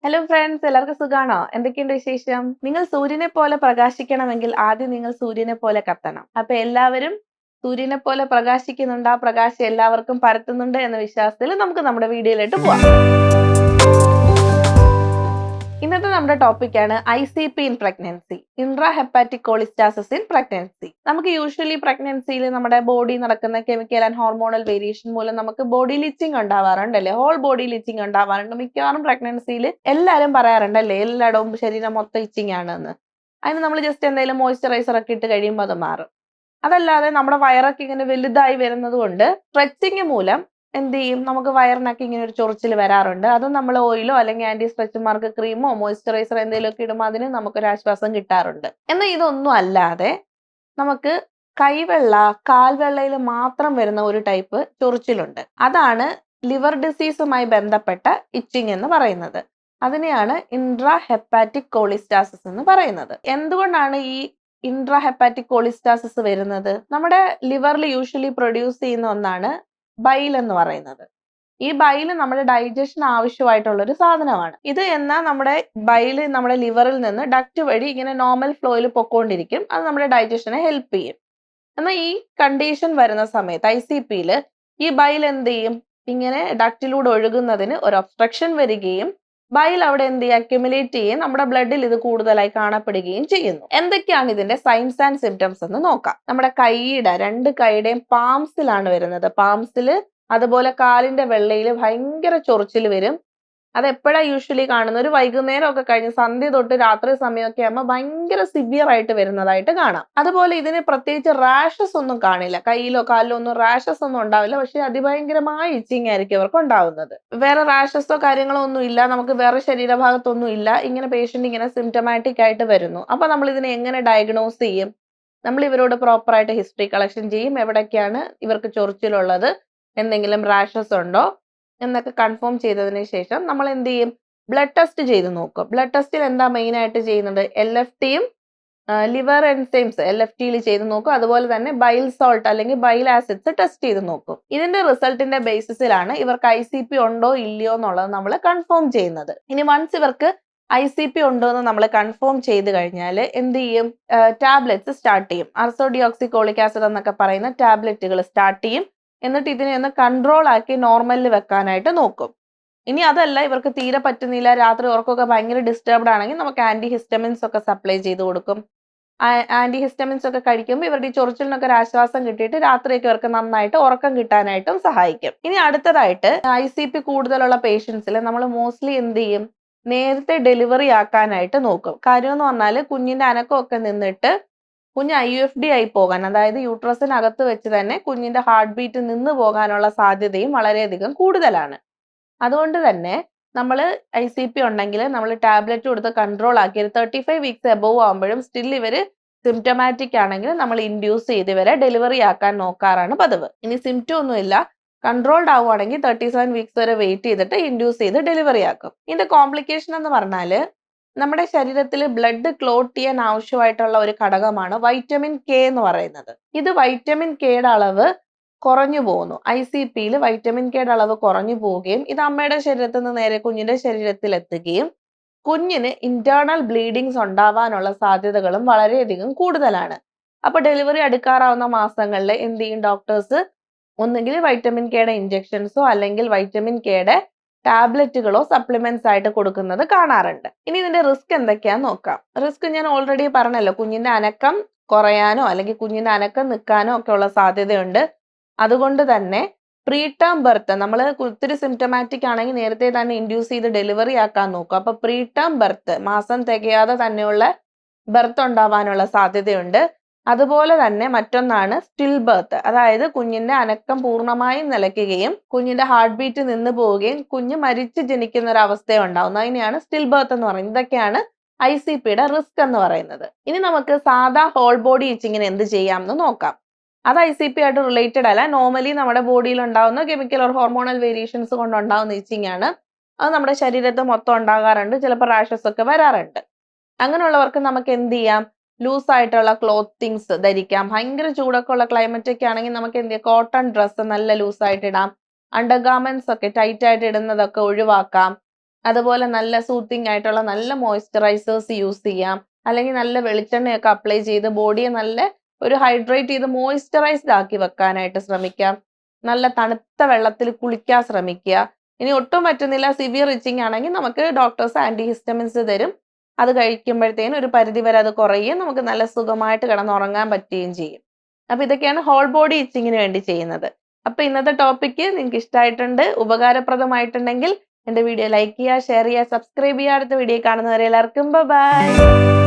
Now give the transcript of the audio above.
Hello friends, എല്ലാവർക്കും സുഖാണോ? എന്തൊക്കെയുണ്ട് വിശേഷം? നിങ്ങൾ സൂര്യനെ പോലെ പ്രകാശിക്കണമെങ്കിൽ ആദ്യം നിങ്ങൾ സൂര്യനെ പോലെ കത്തണം. അപ്പൊ എല്ലാവരും സൂര്യനെ പോലെ പ്രകാശിക്കുന്നുണ്ട്, ആ പ്രകാശം എല്ലാവർക്കും പരത്തുന്നുണ്ട് എന്ന വിശ്വാസത്തിൽ നമുക്ക് നമ്മുടെ വീഡിയോയിലോട്ട് പോവാം. ഇന്നത്തെ നമ്മുടെ ടോപ്പിക്കാണ് ICP in pregnancy, intrahepatic cholestasis in pregnancy. നമുക്ക് യൂഷ്വലി പ്രഗ്നൻസിയിൽ നമ്മുടെ ബോഡി നടക്കുന്ന കെമിക്കൽ ആൻഡ് ഹോർമോണൽ വേരിയേഷൻ മൂലം നമുക്ക് ബോഡി ലിച്ചിങ് ഉണ്ടാവാറുണ്ടല്ലേ, ഹോൾ ബോഡി ലിച്ചിങ് ഉണ്ടാവാറുണ്ട്. മിക്കവാറും പ്രഗ്നൻസിയിൽ എല്ലാവരും പറയാറുണ്ടല്ലേ, എല്ലായിടവും ശരീരം മൊത്തം ഇച്ചിങ് ആണെന്ന്. അതിന് നമ്മൾ ജസ്റ്റ് എന്തെങ്കിലും മോയ്സ്ചറൈസർ ഒക്കെ ഇട്ട് കഴിയുമ്പോൾ അത് മാറും. അതല്ലാതെ നമ്മുടെ വയറൊക്കെ ഇങ്ങനെ വലുതായി വരുന്നത് കൊണ്ട് സ്ട്രെച്ചിങ് മൂലം എന്ത് ചെയ്യും, നമുക്ക് വയറിനൊക്കെ ഇങ്ങനെ ഒരു ചൊറിച്ചിൽ വരാറുണ്ട്. അത് നമ്മൾ ഓയിലോ അല്ലെങ്കിൽ ആന്റി സ്ട്രെച്ച് മാർക്ക് ക്രീമോ മോയ്സ്ചറൈസർ എന്തെങ്കിലുമൊക്കെ ഇടുമ്പോൾ അതിന് നമുക്കൊരു ആശ്വാസം കിട്ടാറുണ്ട്. എന്നാൽ ഇതൊന്നും അല്ലാതെ നമുക്ക് കൈവെള്ള, കാൽവെള്ളയിൽ മാത്രം വരുന്ന ഒരു ടൈപ്പ് ചൊറിച്ചിലുണ്ട്. അതാണ് ലിവർ ഡിസീസുമായി ബന്ധപ്പെട്ട ഇച്ചിങ് എന്ന് പറയുന്നത്. അതിനെയാണ് ഇൻട്രാ ഹെപ്പാറ്റിക് കോളിസ്റ്റാസിസ് എന്ന് പറയുന്നത്. എന്തുകൊണ്ടാണ് ഈ ഇൻട്രാ ഹെപ്പാറ്റിക് കോളിസ്റ്റാസിസ് വരുന്നത്? നമ്മുടെ ലിവറിൽ യൂഷ്വലി പ്രൊഡ്യൂസ് ചെയ്യുന്ന ഒന്നാണ് ബൈൽ എന്ന് പറയുന്നത്. ഈ ബൈല് നമ്മുടെ ഡൈജഷൻ ആവശ്യമായിട്ടുള്ള ഒരു സാധനമാണ്. ഇത് എന്നാൽ നമ്മുടെ ബൈല് നമ്മുടെ ലിവറിൽ നിന്ന് ഡക്റ്റ് വഴി ഇങ്ങനെ നോർമൽ ഫ്ലോയിൽ പൊക്കോണ്ടിരിക്കും. അത് നമ്മുടെ ഡൈജഷനെ ഹെൽപ്പ് ചെയ്യും. എന്നാൽ ഈ കണ്ടീഷൻ വരുന്ന സമയത്ത് ICPയിൽ ഈ ബൈൽ എന്ത് ചെയ്യും, ഇങ്ങനെ ഡക്റ്റിലൂടെ ഒഴുകുന്നതിന് ഒരു ഒബ്സ്ട്രക്ഷൻ വരികയും ബൈൽ അവിടെ എന്ത് ചെയ്യും, അക്യുമുലേറ്റ് ചെയ്യും, നമ്മുടെ ബ്ലഡിൽ ഇത് കൂടുതലായി കാണപ്പെടുകയും ചെയ്യുന്നു. എന്തൊക്കെയാണ് ഇതിന്റെ സൈൻസ് ആൻഡ് സിംറ്റംസ് എന്ന് നോക്കാം. നമ്മുടെ രണ്ട് കൈയുടെയും പാംസിലാണ് വരുന്നത്. പാംസിൽ, അതുപോലെ കാലിന്റെ വെള്ളയിൽ ഭയങ്കര ചൊറിച്ചിൽ വരും. അത് എപ്പോഴാണ് യൂഷ്വലി കാണുന്നത്? ഒരു വൈകുന്നേരം ഒക്കെ കഴിഞ്ഞ് സന്ധ്യ തൊട്ട് രാത്രി സമയമൊക്കെ ആകുമ്പോൾ ഭയങ്കര സിവിയർ ആയിട്ട് വരുന്നതായിട്ട് കാണാം. അതുപോലെ ഇതിന് പ്രത്യേകിച്ച് റാഷസ് ഒന്നും കാണില്ല, കയ്യിലോ കാലിലോ ഒന്നും റാഷസ് ഒന്നും ഉണ്ടാവില്ല. പക്ഷെ അതിഭയങ്കരമായ ഇച്ചിങ് ആയിരിക്കും അവർക്ക് ഉണ്ടാവുന്നത്. വേറെ റാഷസോ കാര്യങ്ങളോ ഒന്നും ഇല്ല, നമുക്ക് വേറെ ശരീരഭാഗത്തൊന്നും ഇല്ല. ഇങ്ങനെ പേഷ്യന്റ് ഇങ്ങനെ സിംറ്റമാറ്റിക് ആയിട്ട് വരുന്നു. അപ്പൊ നമ്മൾ ഇതിനെ എങ്ങനെ ഡയഗ്നോസ് ചെയ്യും? നമ്മൾ ഇവരോട് പ്രോപ്പറായിട്ട് ഹിസ്റ്ററി കളക്ഷൻ ചെയ്യും. എവിടേക്കാണ് ഇവർക്ക് ചൊറിച്ചിലുള്ളത്, എന്തെങ്കിലും റാഷസ് ഉണ്ടോ എന്നൊക്കെ കൺഫേം ചെയ്തതിന് ശേഷം നമ്മൾ എന്ത് ചെയ്യും, ബ്ലഡ് ടെസ്റ്റ് ചെയ്ത് നോക്കും. ബ്ലഡ് ടെസ്റ്റിൽ എന്താ മെയിൻ ആയിട്ട് ചെയ്യുന്നത്? LFTയും ലിവർ എൻസൈംസ് LFTയിൽ ചെയ്ത് നോക്കും. അതുപോലെ തന്നെ ബൈൽ സോൾട്ട് അല്ലെങ്കിൽ ബൈൽ ആസിഡ്സ് ടെസ്റ്റ് ചെയ്ത് നോക്കും. ഇതിന്റെ റിസൾട്ടിന്റെ ബേസിസിലാണ് ഇവർക്ക് ICP ഉണ്ടോ ഇല്ലയോ എന്നുള്ളത് നമ്മൾ കൺഫേം ചെയ്യുന്നത്. ഇനി വൺസ് ഇവർക്ക് ICP ഉണ്ടോ എന്ന് നമ്മൾ കൺഫേം ചെയ്ത് കഴിഞ്ഞാൽ എന്ത് ചെയ്യും, ടാബ്ലറ്റ്സ് സ്റ്റാർട്ട് ചെയ്യും. അർസോഡിയോക്സിക്കോളിക് ആസിഡ് എന്നൊക്കെ പറയുന്ന ടാബ്ലറ്റുകൾ സ്റ്റാർട്ട് ചെയ്യും. എന്നിട്ട് ഇതിനെ ഒന്ന് കൺട്രോൾ ആക്കി നോർമലിൽ വെക്കാനായിട്ട് നോക്കും. ഇനി അതല്ല, ഇവർക്ക് തീരെ പറ്റുന്നില്ല, രാത്രി ഉറക്കമൊക്കെ ഭയങ്കര ഡിസ്റ്റർബ്ഡ് ആണെങ്കിൽ നമുക്ക് ആന്റി ഹിസ്റ്റമിൻസ് ഒക്കെ സപ്ലൈ ചെയ്ത് കൊടുക്കും. ആന്റി ഹിസ്റ്റമിൻസ് ഒക്കെ കഴിക്കുമ്പോൾ ഇവരുടെ ഈ ചൊറിച്ചിലിനൊക്കെ ഒരു ആശ്വാസം കിട്ടിയിട്ട് രാത്രിയൊക്കെ ഇവർക്ക് നന്നായിട്ട് ഉറക്കം കിട്ടാനായിട്ടും സഹായിക്കും. ഇനി അടുത്തതായിട്ട് ICP കൂടുതലുള്ള പേഷ്യൻസിൽ നമ്മൾ മോസ്റ്റ്ലി എന്ത് ചെയ്യും, നേരത്തെ ഡെലിവറി ആക്കാനായിട്ട് നോക്കും. കാര്യം എന്ന് പറഞ്ഞാൽ കുഞ്ഞിന്റെ അനക്കമൊക്കെ നിന്നിട്ട് കുഞ്ഞ് IUFD ആയി പോകാൻ, അതായത് യൂട്രസിനകത്ത് വെച്ച് തന്നെ കുഞ്ഞിന്റെ ഹാർട്ട് ബീറ്റ് നിന്ന് പോകാനുള്ള സാധ്യതയും വളരെയധികം കൂടുതലാണ്. അതുകൊണ്ട് തന്നെ നമ്മൾ ICP ഉണ്ടെങ്കിൽ നമ്മൾ ടാബ്ലറ്റ് കൊടുത്ത് കൺട്രോൾ ആക്കി 35 വീക്സ് എബോവ് ആകുമ്പോഴും സ്റ്റിൽ ഇവർ സിംറ്റമാറ്റിക് ആണെങ്കിൽ നമ്മൾ ഇൻഡ്യൂസ് ചെയ്ത് ഇവരെ ഡെലിവറി ആക്കാൻ നോക്കാറാണ് പതിവ്. ഇനി സിംറ്റം ഒന്നുമില്ല, കൺട്രോൾഡ് ആവുകയാണെങ്കിൽ 37 വീക്സ് വരെ വെയിറ്റ് ചെയ്തിട്ട് ഇൻഡ്യൂസ് ചെയ്ത് ഡെലിവറി ആക്കും. ഇതിന്റെ കോംപ്ലിക്കേഷൻ എന്ന് പറഞ്ഞാൽ നമ്മുടെ ശരീരത്തിൽ ബ്ലഡ് ക്ലോട്ട് ചെയ്യാൻ ആവശ്യമായിട്ടുള്ള ഒരു ഘടകമാണ് വൈറ്റമിൻ K എന്ന് പറയുന്നത്. ഇത് വൈറ്റമിൻ Kയുടെ അളവ് കുറഞ്ഞു പോകുന്നു. ICPയിൽ വൈറ്റമിൻ Kയുടെ അളവ് കുറഞ്ഞു പോവുകയും ഇത് അമ്മയുടെ ശരീരത്തിൽ നിന്ന് നേരെ കുഞ്ഞിന്റെ ശരീരത്തിൽ എത്തുകയും കുഞ്ഞിന് ഇന്റേണൽ ബ്ലീഡിങ്സ് ഉണ്ടാവാനുള്ള സാധ്യതകളും വളരെയധികം കൂടുതലാണ്. അപ്പൊ ഡെലിവറി അടുക്കാറാവുന്ന മാസങ്ങളിൽ എന്ത് ചെയ്യും ഡോക്ടേഴ്സ്, ഒന്നുകിൽ വൈറ്റമിൻ Kയുടെ ഇഞ്ചെക്ഷൻസോ അല്ലെങ്കിൽ വൈറ്റമിൻ Kയുടെ ടാബ്ലറ്റുകളോ സപ്ലിമെന്റ്സ് ആയിട്ട് കൊടുക്കുന്നത് കാണാറുണ്ട്. ഇനി ഇതിന്റെ റിസ്ക് എന്തൊക്കെയാന്ന് നോക്കാം. റിസ്ക് ഞാൻ ഓൾറെഡി പറഞ്ഞല്ലോ, കുഞ്ഞിന്റെ അനക്കം കുറയാനോ അല്ലെങ്കിൽ കുഞ്ഞിന്റെ അനക്കം നിൽക്കാനോ ഒക്കെ ഉള്ള സാധ്യതയുണ്ട്. അതുകൊണ്ട് തന്നെ പ്രീ ടേം ബർത്ത്, നമ്മൾ ഒത്തിരി സിംറ്റമാറ്റിക് ആണെങ്കിൽ നേരത്തെ തന്നെ ഇൻഡ്യൂസ് ചെയ്ത് ഡെലിവറി ആക്കാൻ നോക്കും. അപ്പൊ പ്രീ ടേം ബർത്ത്, മാസം തികയാതെ തന്നെയുള്ള ബർത്ത് ഉണ്ടാവാനുള്ള സാധ്യതയുണ്ട്. അതുപോലെ തന്നെ മറ്റൊന്നാണ് സ്റ്റിൽ ബർത്ത്, അതായത് കുഞ്ഞിന്റെ അനക്കം പൂർണ്ണമായും നിലയ്ക്കുകയും കുഞ്ഞിന്റെ ഹാർട്ട് ബീറ്റ് നിന്ന് പോവുകയും കുഞ്ഞ് മരിച്ച് ജനിക്കുന്ന ഒരു അവസ്ഥ ഉണ്ടാവുന്നു. അതിനെയാണ് സ്റ്റിൽ ബർത്ത് എന്ന് പറയുന്നത്. ഇതൊക്കെയാണ് ICPയുടെ റിസ്ക് എന്ന് പറയുന്നത്. ഇനി നമുക്ക് സാധാ ഹോൾ ബോഡി ഇച്ചിങ്ങിന് എന്ത് ചെയ്യാമെന്ന് നോക്കാം. അത് ICP ആയിട്ട് റിലേറ്റഡ് അല്ല, നോർമലി നമ്മുടെ ബോഡിയിൽ ഉണ്ടാവുന്ന കെമിക്കൽ ഓർ ഹോർമോണൽ വേരിയേഷൻസ് കൊണ്ട് ഉണ്ടാവുന്ന ഇച്ചിങ് ആണ്. അത് നമ്മുടെ ശരീരത്തിൽ മൊത്തം ഉണ്ടാകാറുണ്ട്, ചിലപ്പോൾ റാഷസ് ഒക്കെ വരാറുണ്ട്. അങ്ങനെയുള്ളവർക്ക് നമുക്ക് എന്ത് ചെയ്യാം, ലൂസ് ആയിട്ടുള്ള ക്ലോത്തിങ്സ് ധരിക്കാം. ഭയങ്കര ചൂടൊക്കെ ഉള്ള ക്ലൈമറ്റ് ഒക്കെ ആണെങ്കിൽ നമുക്ക് എന്ത് ചെയ്യാം, കോട്ടൺ ഡ്രസ്സ് നല്ല ലൂസ് ആയിട്ട് ഇടാം. അണ്ടർഗാർമെന്റ്സ് ഒക്കെ ടൈറ്റ് ആയിട്ട് ഇടുന്നതൊക്കെ ഒഴിവാക്കാം. അതുപോലെ നല്ല സൂത്തിങ് ആയിട്ടുള്ള നല്ല മോയ്സ്ചറൈസേഴ്സ് യൂസ് ചെയ്യാം. അല്ലെങ്കിൽ നല്ല വെളിച്ചെണ്ണയൊക്കെ അപ്ലൈ ചെയ്ത് ബോഡിയെ നല്ല ഒരു ഹൈഡ്രേറ്റ് ചെയ്ത് മോയ്സ്ചറൈസ്ഡ് ആക്കി വെക്കാനായിട്ട് ശ്രമിക്കാം. നല്ല തണുത്ത വെള്ളത്തിൽ കുളിക്കാൻ ശ്രമിക്കുക. ഇനി ഒട്ടും പറ്റുന്നില്ല, സിവിയർ ഇച്ചിങ് ആണെങ്കിൽ നമുക്ക് ഡോക്ടേഴ്സ് ആന്റിഹിസ്റ്റമിൻസ് തരും. അത് കഴിക്കുമ്പോഴത്തേനും ഒരു പരിധി വരെ അത് കുറയുകയും നമുക്ക് നല്ല സുഖമായിട്ട് കിടന്നുറങ്ങാൻ പറ്റുകയും ചെയ്യും. അപ്പൊ ഇതൊക്കെയാണ് ഹോൾ ബോഡി ഇച്ചിങ്ങിന് വേണ്ടി ചെയ്യുന്നത്. അപ്പൊ ഇന്നത്തെ ടോപ്പിക്ക് നിങ്ങൾക്ക് ഇഷ്ടമായിട്ടുണ്ട്, ഉപകാരപ്രദമായിട്ടുണ്ടെങ്കിൽ എൻ്റെ വീഡിയോ ലൈക്ക് ചെയ്യുക, ഷെയർ ചെയ്യുക, സബ്സ്ക്രൈബ് ചെയ്യുക. അടുത്ത വീഡിയോ കാണുന്നവരെ എല്ലാവർക്കും ബൈ.